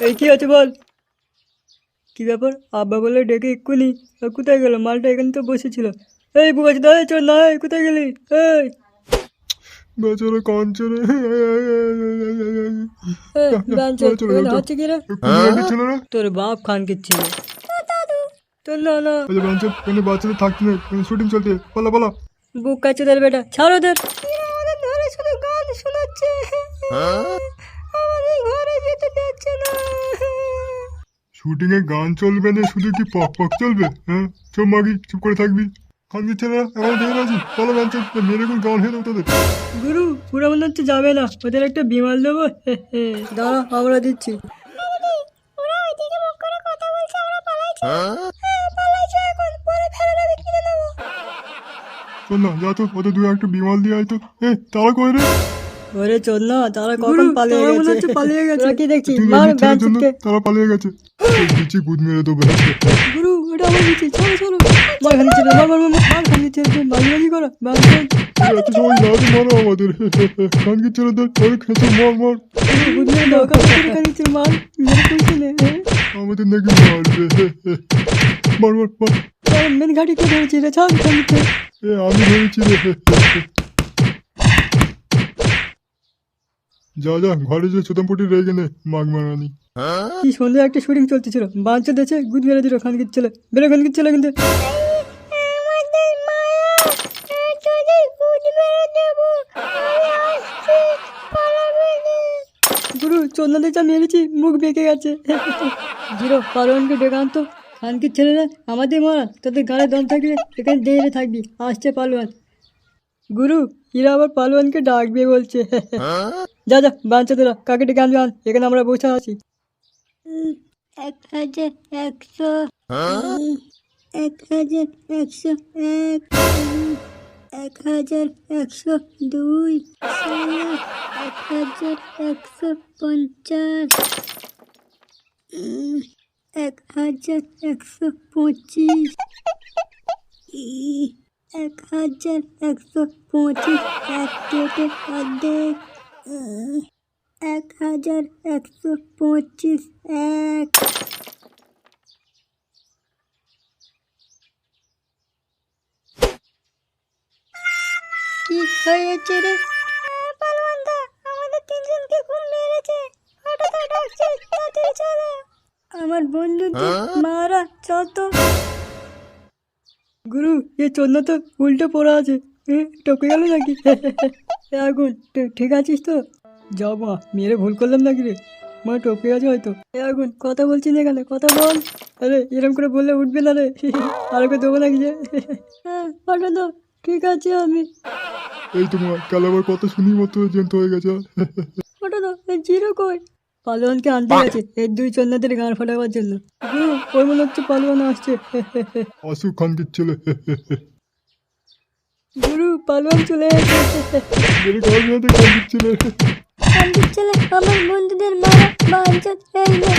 এই কি আছে বল? কি ব্যাপার? আব্বা বলে ডেকে এক্ষুনি কোথায় গেল? মালটা এখানে তো বসেছিল। এই বুকাচি দা, চল না, কোথায় গেলি? এই বেচারা কাঁদছে রে। হচ্ছে কি রে? ছিল রে। তোর বাপ খানকির ছিল। তোর না না বাচ্চাদের বাচ্চাদের থাকতে নেই, শুটিং চলছে, পালা পালা। বুকাচোদার বেটা, ছাড় ওদের। আমাদের ঘরে শুধু গান শোনাচ্ছে, আমাদের ঘরে যেতে দিচ্ছে না। শুটিং এ গান চলবে না, শুধু কি পক পক চলবে? হ্যাঁ, চুপ মাগি, চুপ করে থাকবি। খানকির ছেলেরা এখন দেখে আছি, পালা বাঞ্চা, মেরে করে গান হয়ে দেবো তোদের। গুরু, পুরো মনে হচ্ছে যাবে না, ওদের একটা বিমাল দেবো। দাঁড়া, আমরা দিচ্ছি। শোন না, যা তো ওদের দু একটা বিমাল দিয়ে আয় তো। তারা কই রে? ওরে চল না, তারা কখন পালিয়ে গেছে। পালিয়ে গেছে। তোরা কি দেখছিস? তুই মার ছেলের জন্য ব্যাঞ্চকে। তারা পালিয়ে গেছে। দিচ্ছি গুদ মেরে দেবো। গুরু, ওটা আমার দিচ্ছি, চলো চলো। মার খানি ছেলে, মার মার মার মার খানি ছেলে, বাজি করো ব্যাঞ্চক। এত সময় না মারো আমাদের। খানকির ছেলেদের ওই খেঁচো, মার মার। গুদ মেরে দাও, খানি ছেলে মার, মেরে কইছে নে। আমাদের নাকি মারবে। মার মার মার। মেন ঘাটি কে ধরেছি রে? ছাড় খানি ছেলে। আমি ধরেছি রে। যা যা, ঘরে যে চোদমপুটি রেগে নে, মাগ মারানি। কি সন্ধ্যে একটা শুটিং চলতেছিল, বাঞ্চা দেছে গুদ মেরে দিল খানকির ছেলে। বেরো খানকির ছেলে কিন্তু। গুরু, চন্দ্রা দিচ্ছে আমি এনেছি, মুখ বেঁকে গেছে। জিরো, পালোয়ানকে ডেকে আনতো। খানকির ছেলেরা আমাদের মারা, তোদের গাড়ে দম থাকলে এখানে দেরে থাকবি। আসছে পালোয়ান। গুরু, এরা আবার পালোয়ানকে ডাকবে বলছে। যা যা, বাঞ্চা তোরা কাকে ডেকে আনবে আন, এখানে আমরা বসে আছি। 1100, 1101, 1102, 1150, 1125, 1125, এক কেটে অর্ধেক, 1125, এক। কি হয়েছে রে? পালোয়ানদা, আমাদের তিনজনকে খুব মেরেছে। হঠাৎ ডাকছে, তাড়াতাড়ি চলো। আমার বন্ধুদের মারা, চল তো। গুরু, এ চন্দ্র তো উল্টো পড়া আছে, টপকে গেল নাকি? আগুন, ঠিক আছিস তো? যাও মা, মেরে ভুল করলাম নাকি রে? মা টপকে গেছে হয়তো। আগুন, কথা বলছি না এখানে, কথা বল। আরে এরকম করে বললে উঠবে না রে। আর ওকে দেবো নাকি যে? হ্যাঁ, পাঠা দাও, ঠিক আছে আমি। এই তোমার কালাবার কথা শুনি মতো জ্যান্ত হয়ে গেছে। পাঠা দাও, জিরো কই? পালোয়ানকে আনতে গেছে এর দুই চন্দ্রদের গান ফাটাবার জন্য। গুরু, ওর মনে হচ্ছে পালোয়ান আসছে। আসুক খানকির ছেলে। গুরু, পালোয়ান চলে এসেছে। মেরে গাল মেরে খানকির ছেলে। খানকির ছেলে আমার বন্ধুদের মারা, বাঞ্চত, এই নে।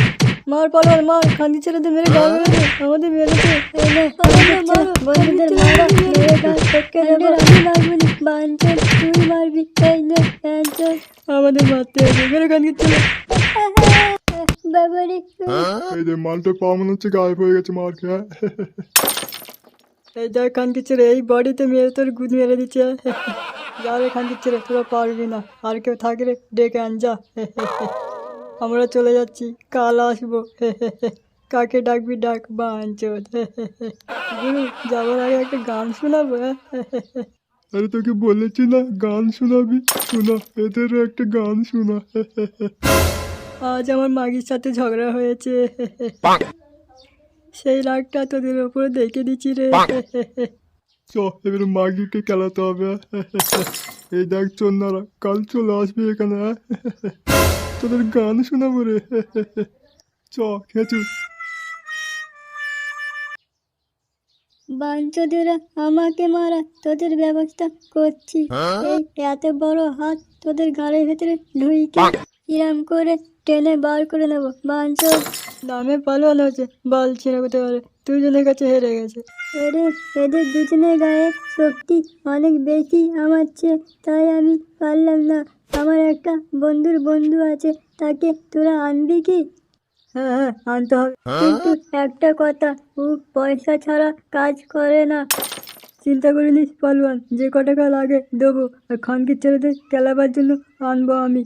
মার পালোয়ান মার, খানকির ছেলেদের মেরে গাল মেরেছে, আমাদের মেরেছে। এই নে, বন্ধুদের মারা, মেরে গাল টপকে দেবো। আমি মারবো না, বাঞ্চত তুই মারবি। এই নে, বাঞ্চত আমাদের মারতে হবে, মেরে খানকির ছেলে। বাবারে। এই যে মালটা পাওয়া মনে হচ্ছে গায়েব হয়ে গেছে মার খেয়ে। এই দেখ খানকির ছেলে, এই বডিতে মেরে তোর গুদ মেরে দিচ্ছে। যাবে খানকির ছেলে, তোরা পারবি না। আর কেউ থাকলে ডেকে আন যা। আমরা চলে যাচ্ছি, কাল আসবো। কাকে ডাকবি ডাক, বাঞ্চোদ। গুরু, যাবার আগে একটা গান শোনাবো। আরে তোকে বলেছি না গান শোনাবি, শোনা এদেরও একটা গান শোনা। আজ আমার মাগির সাথে ঝগড়া হয়েছে, সেই রাগটা তোদের ওপরে দেখে দিচ্ছি রে। চ, এবারে মাগিকে খেলাতে হবে। এই দেখ চন্নারা কাল চলে আসবে এখানে। তোদের গান শোনাবো রে। চ, খেঁচু। বাঞ্চোদেরা আমাকে মারা, তোদের ব্যবস্থা করছি। এই এত বড় হাত তোদের গালের ভেতরে ঢুইকে ইরাম করে টেনে বার করে নেবো। বাঞ্চোদ নামে পালোয়ান হচ্ছে, বল ছিঁড়ে করতে পারে, দুজনের কাছে হেরে গেছে। এদের দুজনের গায়ে শক্তি অনেক বেশি আমার চেয়ে, তাই আমি পারলাম না। আমার একটা বন্ধুর বন্ধু আছে, তাকে তোরা আনবি কি? হ্যাঁ হ্যাঁ আনতে হবে, কিন্তু একটা কথা, ও পয়সা ছাড়া কাজ করে না। চিন্তা করিনিস পালোয়ান, যে ক টাকা লাগে দেবো, আর খানকির ছেলেদের খেলাবার জন্য আনবো আমি।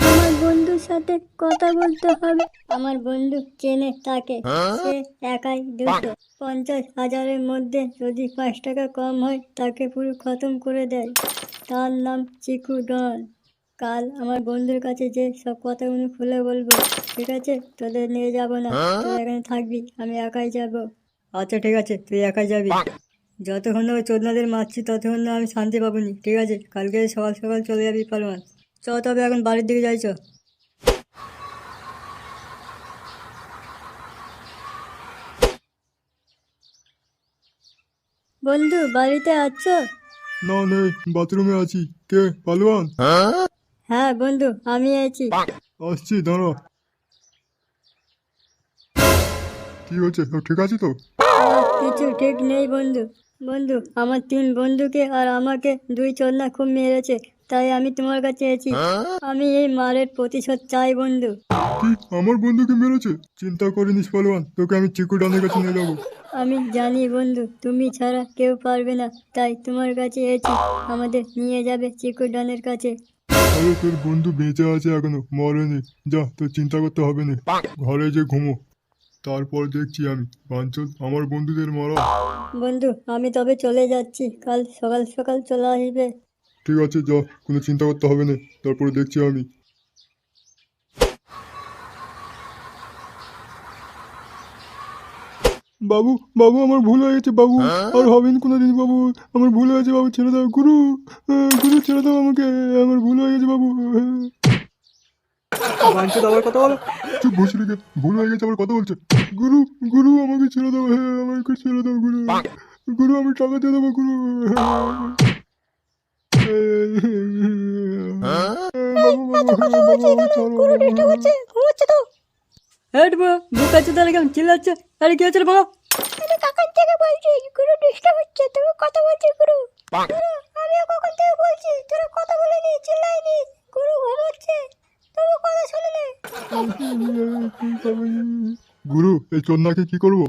আমার বন্ধুর সাথে কথা বলতে হবে। আমার বন্ধু চেনে তাকে, সে একাই 250,000-এর মধ্যে যদি 5 টাকা কম হয় তাকে পুরো খতম করে দেয়। তার নাম চিকু ডন। কাল আমার বন্ধুর কাছে যে সব কথাগুলো খুলে বলবো, ঠিক আছে? তোদের নিয়ে যাব না, তোরা এখানে থাকবি, আমি একাই যাব। আচ্ছা ঠিক আছে, তুই একাই যাবি। যতক্ষণ না ওই চোদনাদের মারছি ততক্ষণ না আমি শান্তি পাবনি, ঠিক আছে? কালকে সকাল সকাল চলে যাবি পারমান। চ তবে এখন বাড়ির দিকে যাই চ। বন্ধু বাড়িতে আছো? না নেই, বাথরুমে আছি। কে, পালোয়ান? হ্যাঁ বন্ধু, আমি আছি। আসছি, দাঁড়া। কি হচ্ছে, সব ঠিক আছে তো? কিছু ঠিক নেই বন্ধু। বন্ধু, আমার 3 বন্ধুকে আর আমাকে 2 চোদনা খুব মেরেছে, তাই আমি তোমার কাছে এসেছি। আমি এই মারের প্রতিশোধ চাই বন্ধু। কি, আমার বন্ধুকে মেরেছে? চিন্তা করিনিস পালোয়ান, তোকে আমি চিকু ডানের কাছে নিয়ে যাবো। আমি জানি বন্ধু, তুমি ছাড়া কেউ পারবে না, তাই তোমার কাছে এসেছি। আমাদের নিয়ে যাবে চিকু ডনের কাছে। আরে তোর বন্ধু বেঁচে আছে এখনো, মরেনি। যা, তোর চিন্তা করতে হবে না। ঘরে যে ঘুমো, তারপর দেখছি আমি। বাঞ্চল, আমার বন্ধুদের মারা। বন্ধু আমি তবে চলে যাচ্ছি, কাল সকাল সকাল চলে আসবে। ঠিক আছে, যা, কোনো চিন্তা করতে হবে না, তারপরে দেখছি আমি। বাবু, বাবু, আমার ভুল হয়ে গেছে বাবু। আর হবেন কোনোদিন বাবু। আমার ভুল হয়েছে বাবু, ছেড়ে দাও গুরু। গুরু, ছেড়ে দাও আমাকে। আমার ভুল হয়ে গেছে বাবু। বাঞ্চুদ আবার কথা বলো। চুপ, ভুসড়ি কে, ভুল হয়ে গেছে, আবার কথা বলছে। গুরু, গুরু, আমাকে ছেড়ে দাও, হ্যাঁ আমাকে ছেড়ে দাও গুরু। গুরু, আমি টাকা দিয়ে দেবো গুরু। বাবু, বাবু, বাবু, আমাকে ছাড়ো বাবু। হেট বো, বুকা চোদারে কেমন চিল্লাচ্ছে? আরে কি হচ্ছে রে বাবা? আমি কখন থেকে বলছি গুরু ডিস্টার্ব হচ্ছে, তুমি কথা বলছি গুরু। গুরু, আমিও কখন থেকে বলছি, তোরা কথা বলে নি, চিল্লাই নি। গুরু ঘুমোচ্ছে, তবু কথা শুনে নে। গুরু, এই চন্নাকে কি করবো?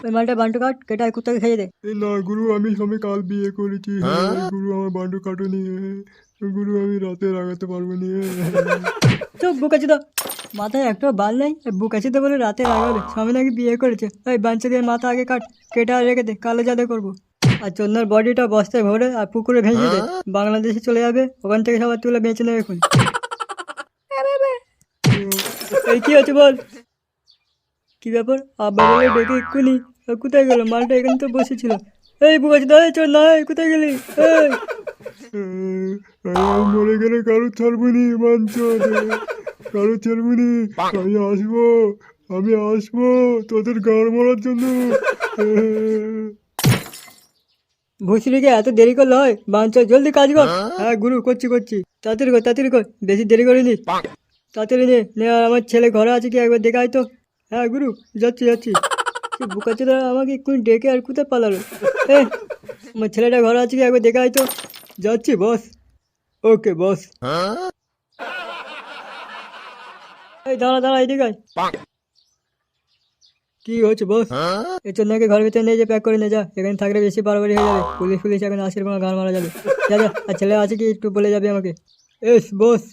ওই মালটা বান্টু কাট, কেটে আর কুত্তাকে খাইয়ে দে। এই না গুরু, আমি সবে কাল বিয়ে করেছি। গুরু, আমার বান্ডু কাটুনি। গুরু, আমি রাতে লাগাতে পারবো নি। চুপ বুকা চোদা, মাথায় একটা বাল নেই, বুকা চোদা বলে রাতে লাগাবে। স্বামী নাকি বিয়ে করেছে। ওই বাঞ্চাদের মাথা আগে কাট, কেটে আর রেখে দে, কালো জাদা করবো। আর চন্নার বডিটা বস্তায় ভরে আর পুকুরে ভেসে দে, বাংলাদেশে চলে যাবে, ওখান থেকে সবার তুলে বেঁচে নেবে এখন। এই কি আছে বল? কি ব্যাপার, আব্বা বলে ডেকে এক্ষুনি? কোথায় গেল মালটা? এখানে তো বসেছিল। এই বুকাচোদা, এই চল না, কোথায় গেলি? এই আমি মরে গেলে কারো ছাড়বো নি বাঞ্চদ, কারো ছাড়বো নি। আমি আসবো, আমি আসবো তোদের গাড় মারার জন্য। ভুসিলিকে এত দেরি করলে হয়? বাঞ্চল, জলদি কাজ কর। হ্যাঁ গুরু, করছি করছি, তাড়াতাড়ি কর, তাড়াতাড়ি কর, বেশি দেরি করিনি। তাড়াতাড়ি নে নে, আর আমার ছেলে ঘরে আছে কি একবার দেখে আয় তো। হ্যাঁ গুরু, যাচ্ছি যাচ্ছি। বুকাচোদা আমাকে এক্ষুনি ডেকে আর কোথায় পালালো? এ, আমার ছেলেটা ঘরে আছে কি একবার দেখে আয় তো। যাচ্ছি বস। ওকে বস। এই দাঁড়া দাঁড়া, এদিকে আয়। কি হচ্ছে বস? এই চন্দাকে ঘরের ভিতরে নিয়ে যে প্যাক করে নিয়ে যা, এখানে থাকলে বেশি বাড়াবাড়ি হয়ে যাবে। পুলিশ পুলিশ এখন আসলে কোনো গান মারা যাবে। যা যা, আর ছেলে আছে কি একটু বলে যাবে আমাকে। এস বস।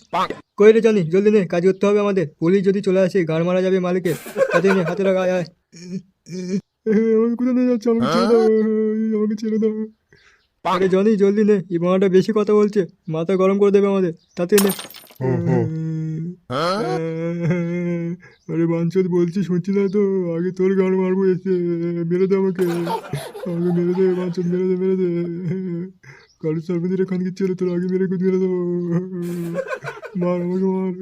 কই রে জানি, জলদি নে, কাজ করতে হবে আমাদের। পুলিশ যদি চলে আসে গান মারা যাবে মালিকে। তাতে নে, হাতে লাগা, আয় আয়। আমাকে কোথায় নিয়ে যাচ্ছে? আমাকে ছেড়ে দাও, আমাকে ছেড়ে দাও। আরে জনি, জলদি নে, এই বানাটা বেশি কথা বলছে, মাথা গরম করে দেবে আমাদের। তাতে নে। আরে বাঞ্চদ, বলছি শুনছি না তো? আগে তোর গান মারবো এসে। মেরে দে আমাকে, আমাকে মেরে দে বাঞ্চদ, মেরে দে, মেরে দে। কারো সার্ভিসের খানকির ছেলে, তোর আগে মেরে মেরে দেবো। মার আমাকে, মার।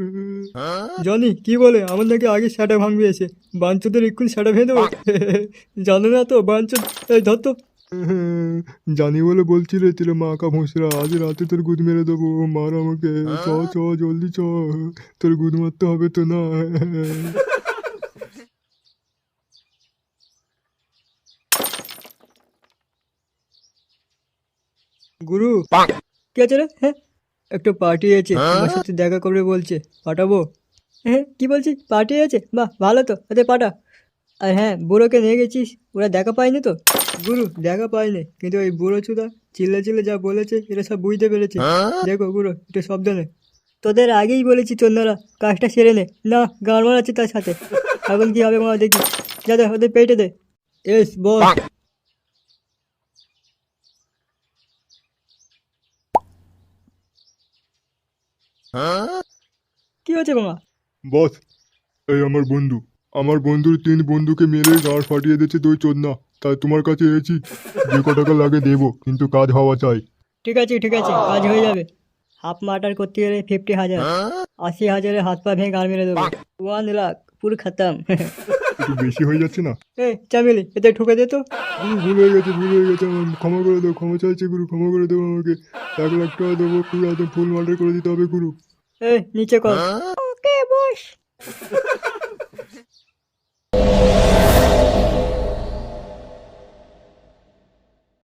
জনি কি বলে, আমার নাকি আগে সেটা ভাঙবে এসে, বাঞ্চদের এক্ষুনি সেটা ভেঙে দেবো। জানো না তো বাঞ্চদ? এই ধর তো। জানি বলে বলছি রে, তিলে মাকা ভুসরা, আজ রাতে তোর গুদ মেরে দেবো। মার আমাকে, চ চ, জলদি চ, তোর গুদ মারতে হবে তো না। গুরু, কি আছে রে? হ্যাঁ, একটা পার্টি আছে, আমার সাথে দেখা করবে বলছে, পাঠাবো? হ্যাঁ কি বলছিস, পার্টি আছে? বাহ ভালো তো, ওদের পাঠা। আর হ্যাঁ, বুড়োকে নিয়ে গেছিস, ওরা দেখা পায়নি তো? গুরু দেখা পায়নি, কিন্তু ওই বুড়ো চুদা চিল্লে চিল্লে যা বলেছে এটা সব বুঝতে পেরেছে। দেখো গুরু, একটু সাবধানে। তোদের আগেই বলেছি চন্দ্ররা, কাজটা সেরে নে। না, গান মারাচ্ছে তার সাথে। এখন কি হবে মা দেখি। যা দে, ওদের পেটে দে। এস বস। কি হয়েছে মামা? বস, এই আমার বন্ধু, আমার বন্ধুর 3 বন্ধুকে মেরে গাড় ফাটিয়ে দিচ্ছে দুই চোদনা। তাই তোমার কাছে এসেছি, যে ক টাকা লাগে দেবো, কিন্তু কাজ হওয়া চাই। ঠিক আছে ঠিক আছে, কাজ হয়ে যাবে। হাফ মার্টার করতে গেলে 50,000, 80,000-এ হাত পা ভেঙে গান মেরে দেবো। 1 লাখ পুরো খতম। একটু বেশি হয়ে যাচ্ছে না? চামেলি, এতে ঠুকে দে তো। গুরু, ভুল হয়ে গেছে, ভুল হয়ে গেছে আমার, ক্ষমা করে দাও, ক্ষমা চাইছি গুরু, ক্ষমা করে দেবো আমাকে। 1 লাখ টাকা দেবো, পুরো একদম ফুল মার্ডার করে দিতে হবে গুরু। নিচে কর। ওকে বস।